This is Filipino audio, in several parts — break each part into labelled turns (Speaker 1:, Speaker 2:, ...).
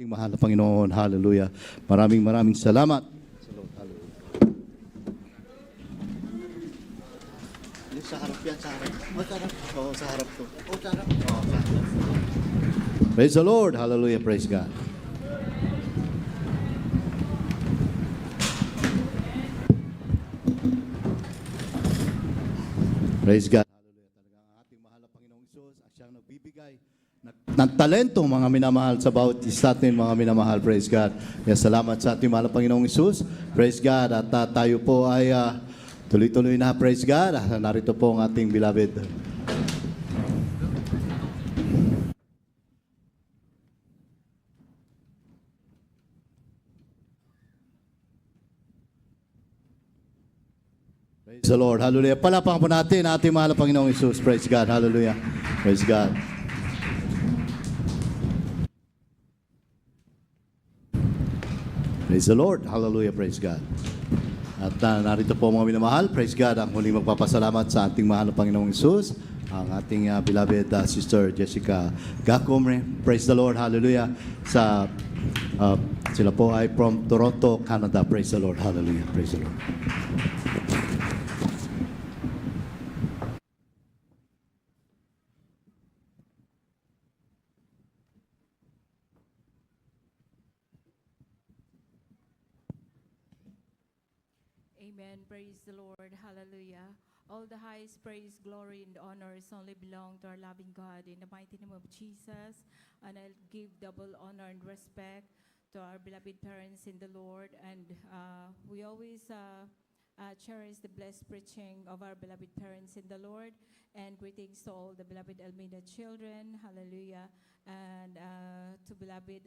Speaker 1: Ating mahal na Panginoon, hallelujah. Maraming salamat. Sa harap yan, sa harap. Sa harap. Oo, sa harap to. Sa harap. Praise the Lord, hallelujah, praise God. Praise God. Hallelujah. Talagang ang ating mahal na Panginoong Hesus, ang siyang nagbibigay ng talento, mga minamahal, sa bawat isa atin, mga minamahal. Praise God. Kaya salamat sa ating mahal na Panginoong Hesus. Praise God. At tayo po ay tuloy-tuloy na. Praise God. Narito po ang ating beloved. Praise the Lord. Hallelujah. Palapakan po natin ang ating mahal na Panginoong Hesus. Praise God. Hallelujah. Praise God. Praise the Lord. Hallelujah. Praise God. At narito po mga minamahal. Praise God. Ang huling magpapasalamat sa ating mahal na Panginoong Hesus, ang ating beloved Sister Jessica Gacomre. Praise the Lord. Hallelujah. Sila po ay from Toronto, Canada. Praise the Lord. Hallelujah. Praise the Lord.
Speaker 2: Amen. Praise the Lord. Hallelujah. All the highest praise, glory, and honors only belong to our loving God in the mighty name of Jesus. And I'll give double honor and respect to our beloved parents in the Lord. And we always cherish the blessed preaching of our beloved parents in the Lord. And greetings to all the beloved Almeida children. Hallelujah. And to beloved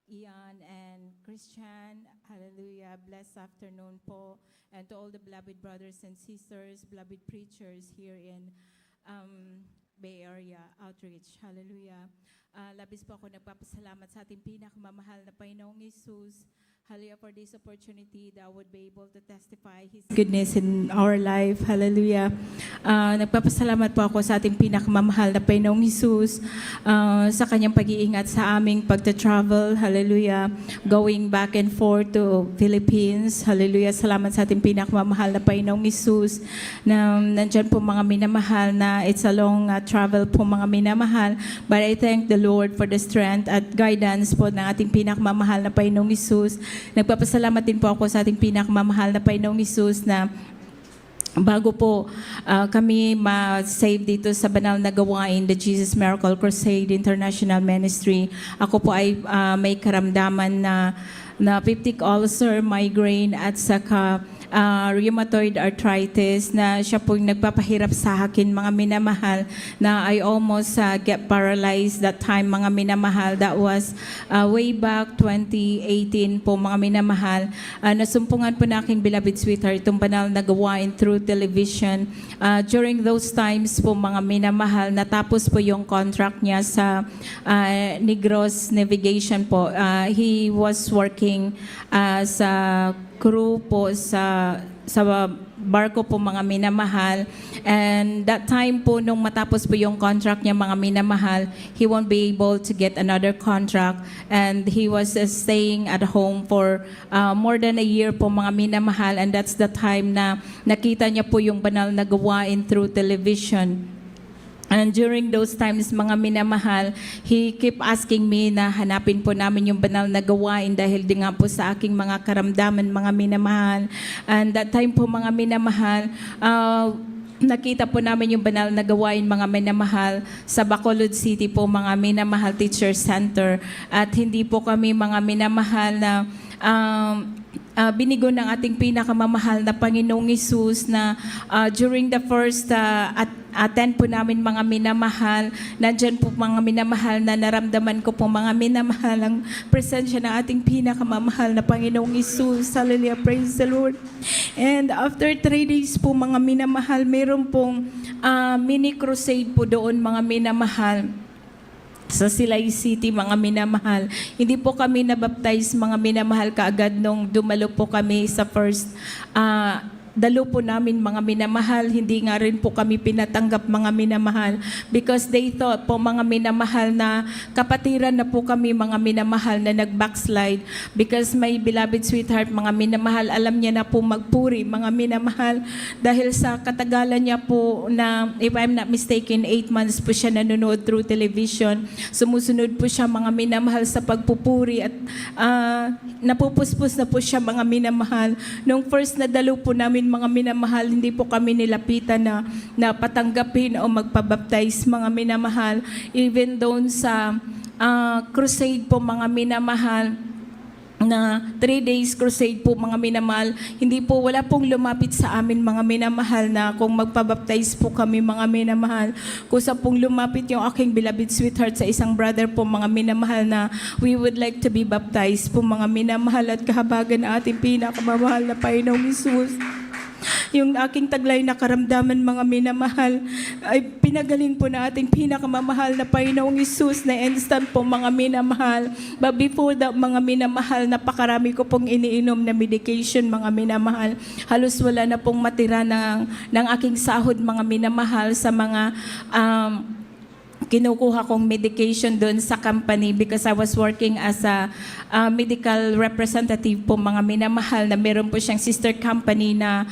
Speaker 2: Ian and Christian, hallelujah, blessed afternoon po. And to all the beloved brothers and sisters, beloved preachers here in Bay Area Outreach, hallelujah. Labis po ako nagpapasalamat sa ating pinakamamahal na Panginoong Hesus, hallelujah, for this opportunity that I would be able to testify His goodness in our life, hallelujah. Nagpapasalamat po ako sa ating pinakamamahal na Panginoong Hesus sa kanyang pag-iingat sa aming pagta-travel, hallelujah, going back and forth to Philippines, hallelujah. Salamat sa ating pinakamamahal na Panginoong Hesus na nandyan po mga minamahal na it's a long travel po mga minamahal, but I thank the Lord for the strength at guidance po ng ating pinakamamahal na Panginoong Hesus. Nagpapasalamat din po ako sa ating pinakamamahal na Panginoong Hesus na bago po kami ma-save dito sa banal na gawain, the Jesus Miracle Crusade International Ministry, ako po ay may karamdaman na peptic ulcer, migraine at saka rheumatoid arthritis na siya po nagpapahirap sa akin, mga minamahal, na I almost get paralyzed that time, mga minamahal. That was way back 2018 po, mga minamahal. Nasumpungan po na aking beloved sweetheart itong banal na gawain through television. During those times po, mga minamahal, natapos po yung contract niya sa Negros Navigation po. He was working sa crew po sa barko po, mga minamahal. And that time po, nung matapos po yung contract niya, mga minamahal, he won't be able to get another contract. And he was staying at home for more than a year po, mga minamahal. And that's the time na nakita niya po yung banal na gawain through television. And during those times, mga minamahal, he keep asking me na hanapin po namin yung banal na gawain dahil din nga po sa aking mga karamdaman, mga minamahal. And that time po, mga minamahal, nakita po namin yung banal na gawain, mga minamahal, sa Bacolod City po, mga minamahal Teacher Center. At hindi po kami, mga minamahal, na binigo ng ating pinakamamahal na Panginoong Hesus na during the first attend po namin, mga minamahal, nandyan po, mga minamahal, na naramdaman ko po, mga minamahal, ang presensya ng ating pinakamamahal na Panginoong Hesus. Hallelujah, praise the Lord. And after 3 days po, mga minamahal, mayroon pong mini crusade po doon, mga minamahal, sa Silay City, mga minamahal. Hindi po kami nabaptize, mga minamahal, kaagad nung dumalo po kami sa first dalo po namin mga minamahal, hindi nga rin po kami pinatanggap mga minamahal because they thought po mga minamahal na kapatiran na po kami mga minamahal na nag-backslide because my beloved sweetheart mga minamahal, alam niya na po magpuri mga minamahal dahil sa katagalan niya po na if I'm not mistaken 8 months po siya nanonood through television. Sumusunod po siya mga minamahal sa pagpupuri at napupuspos na po siya mga minamahal. Nung first na dalo po namin mga minamahal, hindi po kami nilapitan na patanggapin o magpabaptize mga minamahal. Even doon sa crusade po mga minamahal, na 3 days crusade po mga minamahal, wala pong lumapit sa amin mga minamahal na kung magpabaptize po kami mga minamahal. Kusa pong lumapit yung aking beloved sweetheart sa isang brother po mga minamahal na we would like to be baptized po mga minamahal at kahabagan na ating pinakamamahal na Panginoong Hesus. Yung aking taglay na karamdaman mga minamahal ay pinagaling po na ating pinakamamahal na Panginoong Hesus na instant po mga minamahal. But before that mga minamahal, napakarami ko pong iniinom na medication mga minamahal. Halos wala na pong matira ng aking sahod mga minamahal sa mga kinukuha kong medication doon sa company because I was working as a medical representative po mga minamahal na meron po siyang sister company na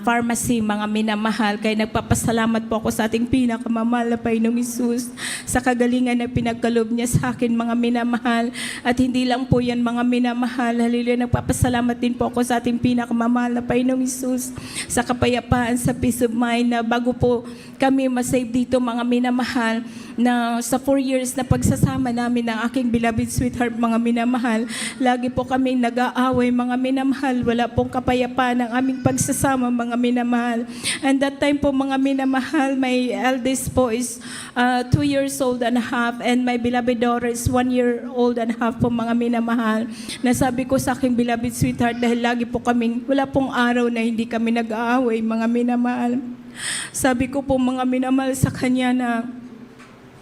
Speaker 2: pharmacy mga minamahal. Kaya nagpapasalamat po ako sa ating pinakamamahal na Panginoong Hesus sa kagalingan na pinagkaloob niya sa akin mga minamahal. At hindi lang po yan mga minamahal. Hallelujah, nagpapasalamat din po ako sa ating pinakamamahal na Panginoong Hesus sa kapayapaan, sa peace of mind na bago po kami masave dito mga minamahal na sa 4 years na pagsasama namin ng aking beloved sweetheart mga minamahal, lagi po kami nag-aaway mga minamahal, wala pong kapayapaan ng aming pagsasama mga minamahal. And that time po mga minamahal, my eldest po is 2 years old and a half and my beloved daughter is 1 year old and a half po mga minamahal. Nasabi ko sa aking beloved sweetheart dahil lagi po kaming, wala pong araw na hindi kami nag-aaway mga minamahal. Sabi ko po mga minamahal sa kanya na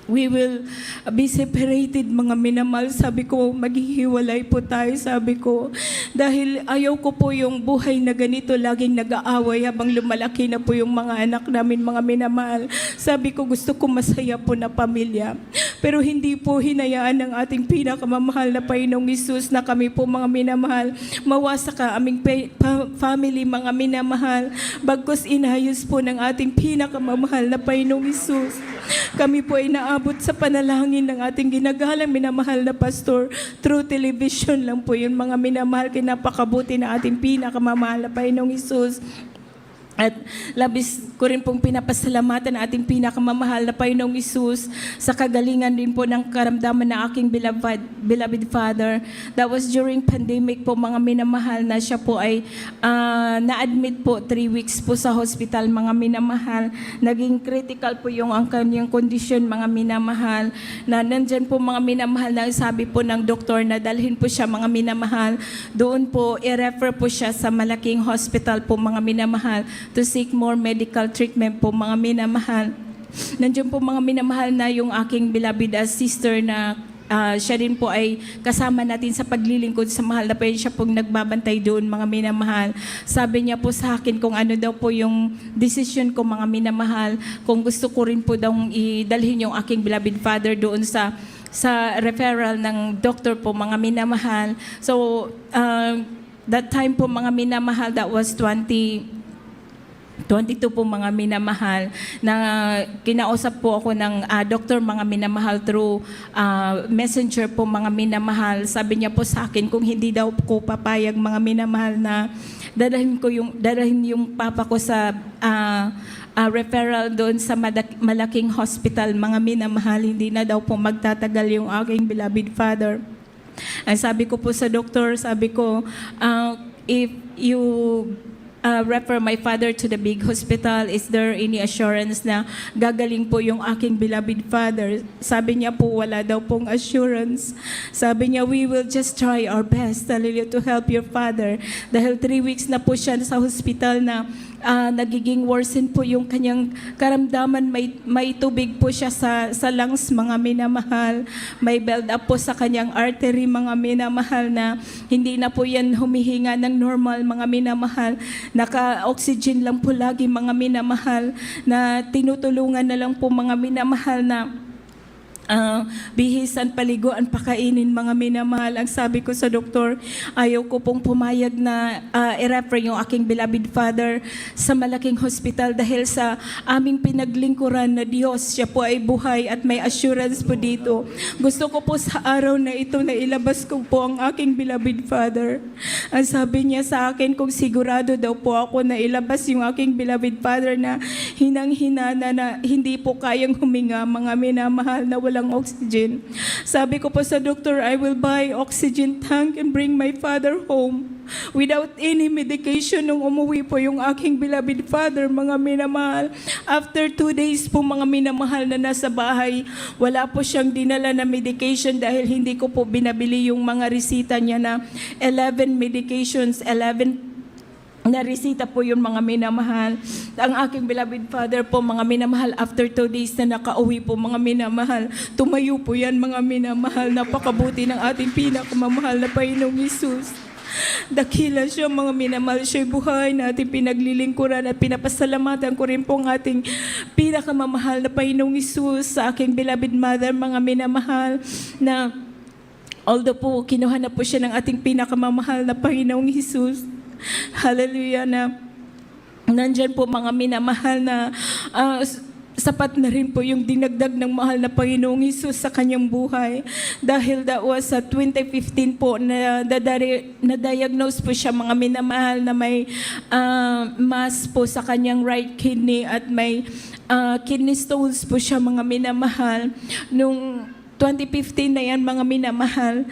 Speaker 2: we will be separated mga minamahal. Sabi ko, maghihiwalay po tayo, sabi ko. Dahil ayaw ko po yung buhay na ganito, laging nag-aaway habang lumalaki na po yung mga anak namin mga minamahal. Sabi ko, gusto ko masaya po na pamilya. Pero hindi po hinayaan ng ating pinakamamahal na Panginoong Hesus na kami po mga minamahal, mawasak ka aming family mga minamahal. Bagkus inayos po ng ating pinakamamahal na Panginoong Hesus. Kami po ay naabot sa panalangin ng ating ginagalang minamahal na pastor. Through television lang po yun mga minamahal. Kinapakabuti na ating pinakamamahal na Panginoong Hesus. At labis ko rin pong pinapasalamatan ang ating pinakamamahal na Panginoong Hesus sa kagalingan din po ng karamdaman ng aking beloved father. That was during pandemic po mga minamahal na siya po ay na-admit po 3 weeks po sa hospital mga minamahal. Naging critical po yung ang kanyang kondisyon mga minamahal. Na nandyan po mga minamahal na sabi po ng doktor na dalhin po siya mga minamahal. Doon po i-refer po siya sa malaking hospital po mga minamahal to seek more medical treatment po mga minamahal. Nandiyan po mga minamahal na yung aking beloved sister na siya rin po ay kasama natin sa paglilingkod sa mahal na Panginoon. Siya pong nagbabantay doon mga minamahal. Sabi niya po sa akin kung ano daw po yung decision ko mga minamahal, kung gusto ko rin po daw idalhin yung aking beloved father doon sa referral ng doctor po mga minamahal. So that time po mga minamahal, that was 22 po mga minamahal, na kinausap po ako ng doktor mga minamahal through messenger po mga minamahal. Sabi niya po sa akin kung hindi daw ko papayag mga minamahal na dalahin yung papa ko sa referral doon sa malaking hospital mga minamahal, hindi na daw po magtatagal yung aking beloved father. Sabi ko po sa doktor, sabi ko, if you refer my father to the big hospital, is there any assurance na gagaling po yung aking beloved father? Sabi niya po, wala daw pong assurance. Sabi niya, we will just try our best, hallelujah, to help your father. Dahil 3 weeks na po siya sa hospital na nagiging worsen po yung kanyang karamdaman. May tubig po siya sa lungs, mga minamahal. May build up po sa kanyang artery, mga minamahal, na hindi na po yan humihinga ng normal, mga minamahal. Naka-oxygen lang po lagi, mga minamahal, na tinutulungan na lang po, mga minamahal, na bihisan, paliguan, pakainin, mga minamahal. Ang sabi ko sa doktor, ayaw ko pong pumayag na i-refer yung aking beloved father sa malaking hospital dahil sa aming pinaglingkuran na Diyos. Siya po ay buhay at may assurance po dito. Gusto ko po sa araw na ito na ilabas ko po ang aking beloved father. Ang sabi niya sa akin, kung sigurado daw po ako na ilabas yung aking beloved father na hinang-hina na hindi po kayang huminga, mga minamahal, na walang oxygen. Sabi ko po sa doktor, I will buy oxygen tank and bring my father home without any medication. Nung umuwi po yung aking beloved father, mga minamahal, after 2 days po, mga minamahal, na nasa bahay, wala po siyang dinala na medication dahil hindi ko po binabili yung mga resita niya na 11 medications, 11 na resita po yun, mga minamahal. Ang aking beloved father po, mga minamahal, after 2 days na nakauwi po, mga minamahal, tumayo po yan, mga minamahal. Napakabuti ng ating pinakamamahal na Panginoong Hesus. Dakila siya, mga minamahal, siya'y buhay na ating pinaglilingkuran at pinapasalamatan ko rin po ang ating pinakamamahal na Panginoong Hesus sa aking beloved mother, mga minamahal, na although po kinuha na po siya ng ating pinakamamahal na Panginoong Hesus, hallelujah, na nandyan po, mga minamahal, na sapat na rin po yung dinagdag ng mahal na Panginoong Hesus sa kanyang buhay. Dahil that was sa 2015 po na na-diagnose po siya, mga minamahal, na may mass po sa kanyang right kidney at may kidney stones po siya, mga minamahal. Nung 2015 na yan, mga minamahal,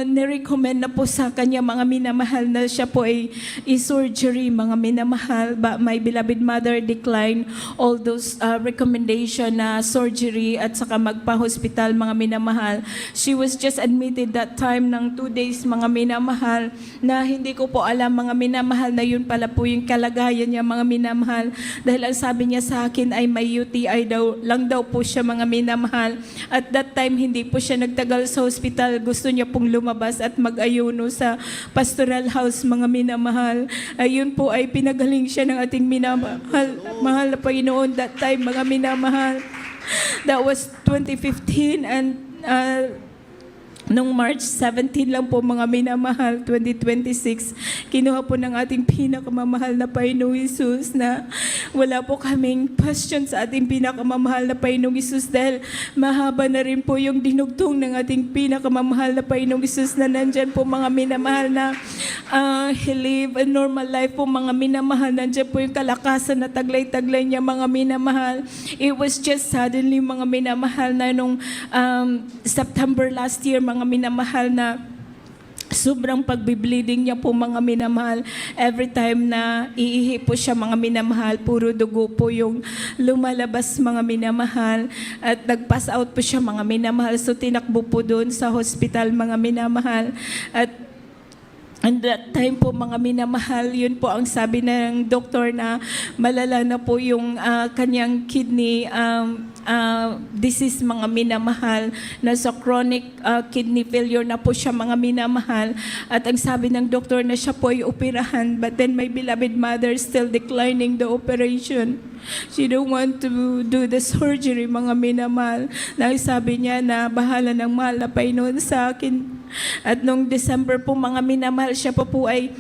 Speaker 2: nirecommend na po sa kanya, mga minamahal, na siya po ay i-surgery, mga minamahal. But my beloved mother declined all those recommendation na surgery at saka magpa-hospital, mga minamahal. She was just admitted that time ng 2 days, mga minamahal, na hindi ko po alam, mga minamahal, na yun pala po yung kalagayan niya, mga minamahal. Dahil ang sabi niya sa akin ay may UTI lang daw po siya, mga minamahal. At that time, hindi po siya nagtagal sa hospital. Gusto niya pong lumabas at mag-ayuno sa pastoral house, mga minamahal. Ayun po ay pinagaling siya ng ating minamahal, mahal na Panginoon that time, mga minamahal. That was 2015, and nung March 17 lang po, mga minamahal, 2026, kinuha po ng ating pinakamamahal na Panginoong Hesus, na wala po kaming question sa ating pinakamamahal na Panginoong Hesus dahil mahaba na rin po yung dinugtong ng ating pinakamamahal na Panginoong Hesus, na nandyan po, mga minamahal, na he live a normal life po, mga minamahal. Nandyan po yung kalakasan na taglay-taglay niya, mga minamahal. It was just suddenly, mga minamahal, na nung September last year, mga minamahal, na sobrang pagbi-bleeding niya po, mga minamahal. Every time na iihi po siya, mga minamahal, puro dugo po yung lumalabas, mga minamahal. At nag-pass out po siya, mga minamahal. So tinakbo po doon sa hospital, mga minamahal. And that time po, mga minamahal, yun po ang sabi ng doktor, na malala na po yung kanyang kidney disease, mga minamahal, na sa chronic kidney failure na po siya, mga minamahal. At ang sabi ng doktor na siya po ay operahan, but then my beloved mother still declining the operation. She don't want to do the surgery, mga minamahal. Na sabi niya na bahala ng mahal na Panginoon sa akin. At nung December po, mga minamahal, siya pa po ay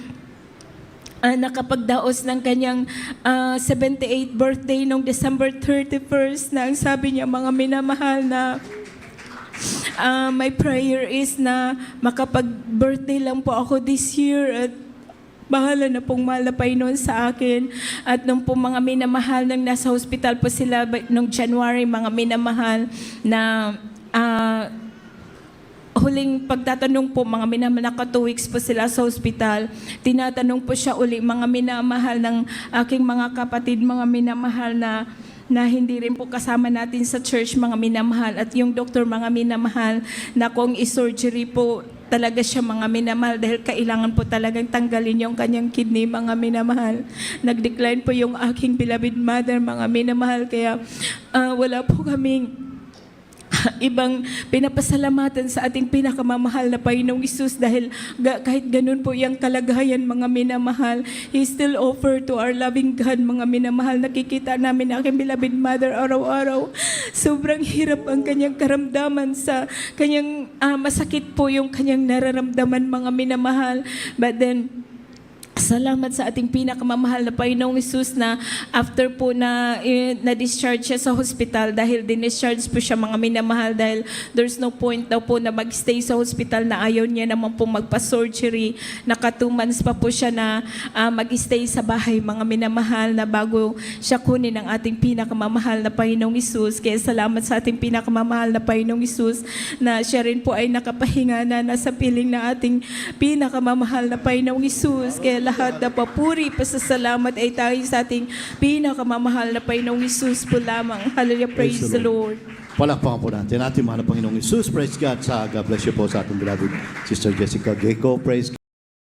Speaker 2: nakapagdaos ng kanyang 78th birthday nung December 31st, na ang sabi niya, mga minamahal, na my prayer is na makapag-birthday lang po ako this year at bahala na pong mahal na Panginoon sa akin. At nung po, mga minamahal, nang nasa hospital po sila nung January, mga minamahal, na huling pagtatanong po, mga minamahal, naka 2 weeks po sila sa hospital. Tinatanong po siya uli, mga minamahal, ng aking mga kapatid, mga minamahal, na hindi rin po kasama natin sa church, mga minamahal. At yung doktor, mga minamahal, na kung i-surgery po talaga siya, mga minamahal, dahil kailangan po talagang tanggalin yung kanyang kidney, mga minamahal. Nag-decline po yung aking beloved mother, mga minamahal, kaya wala po kaming ibang pinapasalamatan sa ating pinakamamahal na Panginoong Isus, dahil kahit ganun po yung kalagayan, mga minamahal, He still offer to our loving God, mga minamahal. Nakikita namin aking beloved mother araw-araw. Sobrang hirap ang kanyang karamdaman, sa kanyang masakit po yung kanyang nararamdaman, mga minamahal. But then, salamat sa ating pinakamamahal na Panginoong Isus na after po na-discharge siya sa hospital, dahil dinischarge po siya, mga minamahal, dahil there's no point daw po na mag-stay sa hospital, na ayaw niya naman po magpa-surgery. Naka 2 months pa po siya na mag-stay sa bahay, mga minamahal, na bago siya kunin ang ating pinakamamahal na Panginoong Isus. Kaya salamat sa ating pinakamamahal na Panginoong Isus na siya rin po ay nakapahinga na nasa piling na ating pinakamamahal na Panginoong Isus. Kaya lahat na papuri, pasasalamat ay tayo sa ating pinakamamahal na Panginoong Isus po lamang. Hallelujah, praise the Lord.
Speaker 1: Palakpakan po natin ating mahal na Panginoong Isus. Praise God. God bless you po sa ating beloved Sister Jessica Gecko. Praise God.